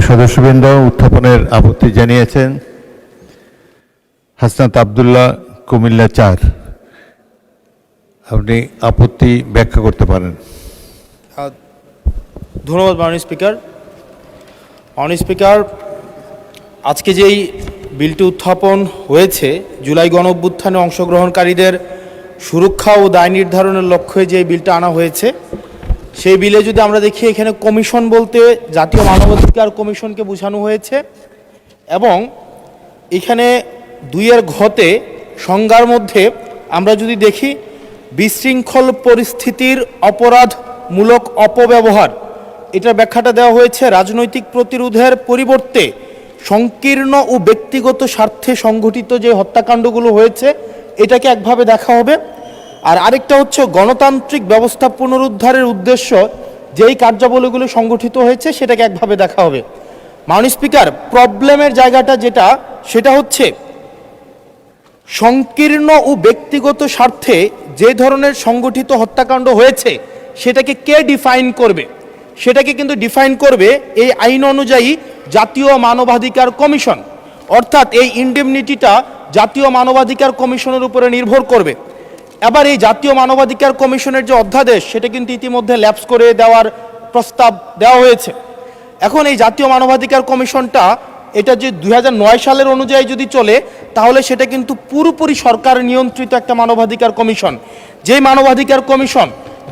সদস্যবৃন্দ উত্থাপনের আপত্তি জানিয়েছেন হাসনাত আব্দুল্লাহ, কুমিল্লা ৪। আপনি আপত্তি ব্যাখ্যা করতে পারেন। ধন্যবাদ মাননীয় স্পিকার। মাননীয় স্পিকার, আজকে যেই বিলটি উত্থাপন হয়েছে, জুলাই গণঅভ্যুত্থানে অংশগ্রহণকারীদের সুরক্ষা ও দায় নির্ধারণের লক্ষ্যে যে বিলটা আনা হয়েছে, সেই বিলে যদি আমরা দেখি, এখানে কমিশন বলতে জাতীয় মানবাধিকার কমিশনকে বোঝানো হয়েছে এবং এখানে ২-এর ঘতে সংজ্ঞার মধ্যে আমরা যদি দেখি, বিশৃঙ্খল পরিস্থিতির অপরাধমূলক অপব্যবহার, এটার ব্যাখ্যাটা দেওয়া হয়েছে রাজনৈতিক প্রতিরোধের পরিবর্তে সংকীর্ণ ও ব্যক্তিগত স্বার্থে সংঘটিত যে হত্যাকাণ্ডগুলো হয়েছে এটাকে একভাবে দেখা হবে। আর আরেকটা হচ্ছে গণতান্ত্রিক ব্যবস্থা পুনরুদ্ধারের উদ্দেশ্য যেই কার্যাবলীগুলো সংগঠিত হয়েছে সেটাকে একভাবে দেখা হবে। মাননীয় স্পিকার, প্রবলেমের জায়গাটা সেটা হচ্ছে সংকীর্ণ ও ব্যক্তিগত স্বার্থে যে ধরনের সংগঠিত হত্যাকাণ্ড হয়েছে সেটাকে কে ডিফাইন করবে, সেটাকে কিন্তু ডিফাইন করবে এই আইন অনুযায়ী জাতীয় মানবাধিকার কমিশন। অর্থাৎ এই ইনডেমনিটিটা জাতীয় মানবাধিকার কমিশনের উপরে নির্ভর করবে। এবার এই জাতীয় মানবাধিকার কমিশনের যে অধ্যাদেশ সেটা কিন্তু ইতিমধ্যে ল্যাপস করে দেওয়ার প্রস্তাব দেওয়া হয়েছে। এখন এই জাতীয় মানবাধিকার কমিশনটা এটা যে ২০০৯ সালের অনুযায়ী যদি চলে, তাহলে সেটা কিন্তু পুরোপুরি সরকার নিয়ন্ত্রিত একটা মানবাধিকার কমিশন। যেই মানবাধিকার কমিশন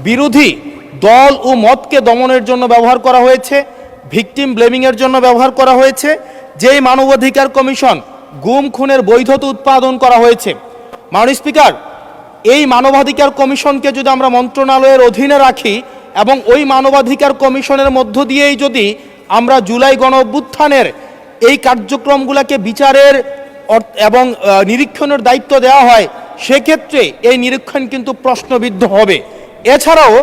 বিরোধী দল ও মতকে দমনের জন্য ব্যবহার করা হয়েছে, ভিকটিম ব্লেমিংয়ের জন্য ব্যবহার করা হয়েছে, যেই মানবাধিকার কমিশন গুম খুনের বৈধতা উৎপাদন করা হয়েছে। মাননীয় স্পিকার, এই মানবাধিকার কমিশনকে যদি আমরা মন্ত্রণালয়ের অধীনে রাখি এবং ওই মানবাধিকার কমিশনের মধ্য দিয়েই যদি আমরা জুলাই গণঅভ্যুত্থানের এই কার্যক্রমগুলোকে বিচারের এবং নিরীক্ষণের দায়িত্ব দেওয়া হয়, সেক্ষেত্রে এই নিরীক্ষণ কিন্তু প্রশ্নবিদ্ধ হবে। এছাড়াও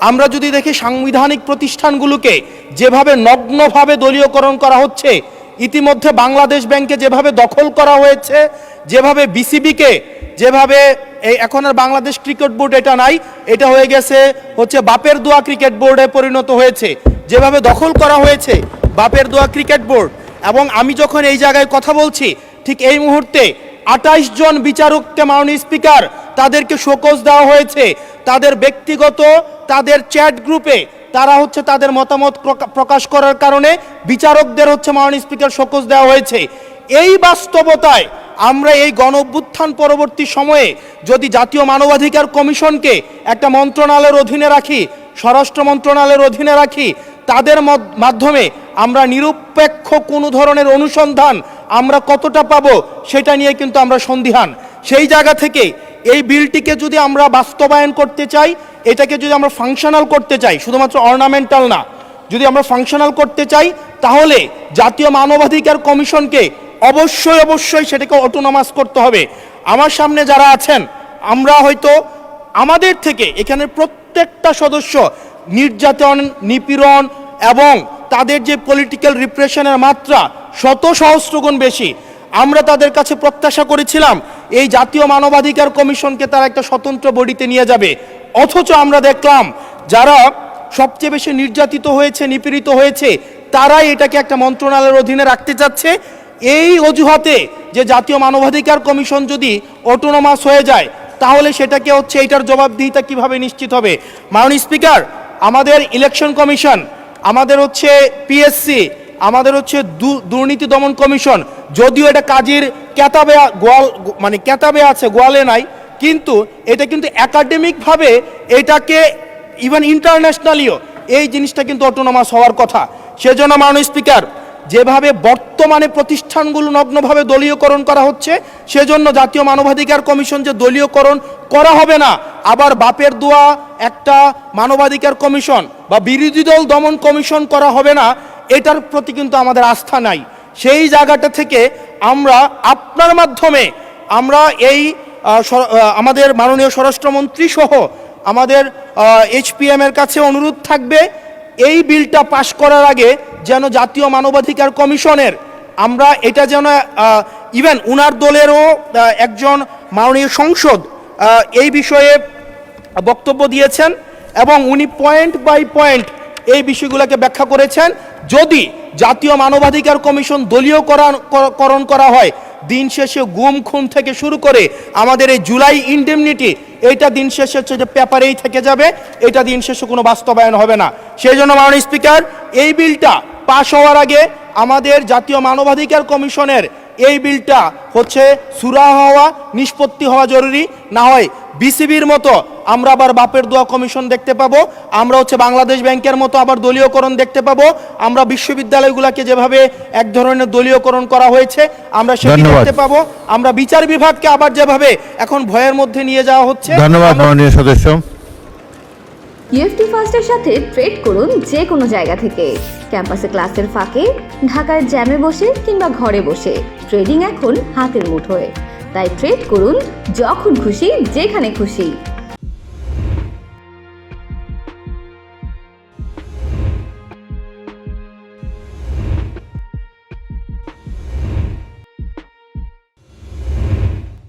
আমরা যদি দেখি, সাংবিধানিক প্রতিষ্ঠানগুলোকে যেভাবে নগ্নভাবে দলীয়করণ করা হচ্ছে, ইতিমধ্যে বাংলাদেশ ব্যাংকে যেভাবে দখল করা হয়েছে, যেভাবে বিসিবিকে যেভাবে এখন আর বাংলাদেশ ক্রিকেট বোর্ড এটা নাই, এটা হয়ে গেছে বাপের দোয়া ক্রিকেট বোর্ডে পরিণত হয়েছে, যেভাবে দখল করা হয়েছে বাপের দোয়া ক্রিকেট বোর্ড। এবং আমি যখন এই জায়গায় কথা বলছি, ঠিক এই মুহূর্তে ২৮ জন বিচারককে মাননীয় স্পিকার তাদেরকে শোকজ দেওয়া হয়েছে। তাদের ব্যক্তিগত তাদের চ্যাট গ্রুপে তারা তাদের মতামত প্রকাশ করার কারণে বিচারকদের মাননীয় স্পিকার শোকজ দেওয়া হয়েছে। এই বাস্তবতায় আমরা এই গণঅভ্যুত্থান পরবর্তী সময়ে যদি জাতীয় মানবাধিকার কমিশনকে একটা মন্ত্রণালয়ের অধীনে রাখি, স্বরাষ্ট্র মন্ত্রণালয়ের অধীনে রাখি, তাদের মাধ্যমে আমরা নিরপেক্ষ কোনো ধরনের অনুসন্ধান আমরা কতটা পাবো সেটা নিয়ে কিন্তু আমরা সন্দিহান। সেই জায়গা থেকে এই বিলটিকে যদি আমরা বাস্তবায়ন করতে চাই, এটাকে যদি আমরা ফাংশনাল করতে চাই, শুধুমাত্র অর্নামেন্টাল না, যদি আমরা ফাংশনাল করতে চাই, তাহলে জাতীয় মানবাধিকার কমিশনকে অবশ্যই সেটাকে অটোনমাস করতে হবে। আমার সামনে যারা আছেন, আমরা হয়তো আমাদের থেকে এখানে প্রত্যেকটা সদস্য নির্যাতন, নিপীড়ন এবং তাদের যে পলিটিক্যাল রিপ্রেশনের মাত্রা শত সহস্রগুণ বেশি। আমরা তাদের কাছে প্রত্যাশা করেছিলাম এই জাতীয় মানবাধিকার কমিশনকে তারা একটা স্বতন্ত্র বডিতে নিয়ে যাবে, অথচ আমরা দেখলাম যারা সবচেয়ে বেশি নির্যাতিত হয়েছে, নিপীড়িত হয়েছে, তারাই এটাকে একটা মন্ত্রণালয়ের অধীনে রাখতে চাচ্ছে। এই অজুহাতে যে জাতীয় মানবাধিকার কমিশন যদি অটোনমাস হয়ে যায়, তাহলে সেটাকে এইটার জবাবদিহিতা কিভাবে নিশ্চিত হবে? মাননীয় স্পিকার, আমাদের ইলেকশন কমিশন, আমাদের পিএসসি, আমাদের দুর্নীতি দমন কমিশন, যদিও এটা কাজীর কেতাবে আছে, গোয়ালে নাই, কিন্তু এটা কিন্তু একাডেমিকভাবে এটাকে ইভেন ইন্টারন্যাশনালিও এই জিনিসটা কিন্তু অটোনমাস হওয়ার কথা। সেজন্য মাননীয় স্পিকার, যেভাবে বর্তমানে প্রতিষ্ঠানগুলো নগ্নভাবে দলীয়করণ করা হচ্ছে, সেজন্য জাতীয় মানবাধিকার কমিশন যে দলীয়করণ করা হবে না, আবার বাপের দোয়া একটা মানবাধিকার কমিশন বা বিরোধী দল দমন কমিশন করা হবে না, এটার প্রতি কিন্তু আমাদের আস্থা নাই। সেই জায়গাটা থেকে আমরা আপনার মাধ্যমে আমরা আমাদের মাননীয় স্বরাষ্ট্রমন্ত্রী সহ আমাদের HPM এর কাছে অনুরোধ থাকবে, এই বিলটা পাশ করার আগে যেন জাতীয় মানবাধিকার কমিশনের আমরা এটা যেন ইভেন উনার দলেরও একজন মাননীয় সংসদ এই বিষয়ে বক্তব্য দিয়েছেন এবং উনি পয়েন্ট বাই পয়েন্ট এই বিষয়গুলোকে ব্যাখ্যা করেছেন। যদি জাতীয় মানবাধিকার কমিশন দলীয়করণ করা হয়, দিন শেষে গুম খুন থেকে শুরু করে আমাদের এই জুলাই ইনডেমনিটি, এইটা দিন শেষে হচ্ছে যে পেপারেই থেকে যাবে, এটা দিন শেষে কোনো বাস্তবায়ন হবে না। সেই জন্য মাননীয় স্পিকার, এই বিলটা পাশ হওয়ার আগে আমাদের জাতীয় মানবাধিকার কমিশনের এই বিলটা হচ্ছে সুরাহা হওয়া, নিষ্পত্তি হওয়া জরুরি। না হয় বিসিবির মতো আমরা আবার বাপের দোয়া কমিশন দেখতে পাবো, আমরা হচ্ছে বাংলাদেশ ব্যাংকের মতো আবার দলীয়করণ দেখতে পাবো, আমরা বিশ্ববিদ্যালয়গুলোকে যেভাবে এক ধরনের দলীয়করণ করা হয়েছে আমরা সেটা ধন্যবাদ। দেখতে পাবো, আমরা বিচার বিভাগকে আবার যেভাবে এখন ভয়ের মধ্যে নিয়ে যাওয়া হচ্ছে। ধন্যবাদ মাননীয় সদস্য। ইউএফটি ফার্স্টের সাথে ট্রেড করুন যে কোনো জায়গা থেকে। ক্যাম্পাসে ক্লাসের ফাঁকে, ঢাকার জ্যামে বসে কিংবা ঘরে বসে, ট্রেডিং এখন হাতের মুঠোয়। তাই ট্রেড করুন যখন খুশি, যেখানে খুশি।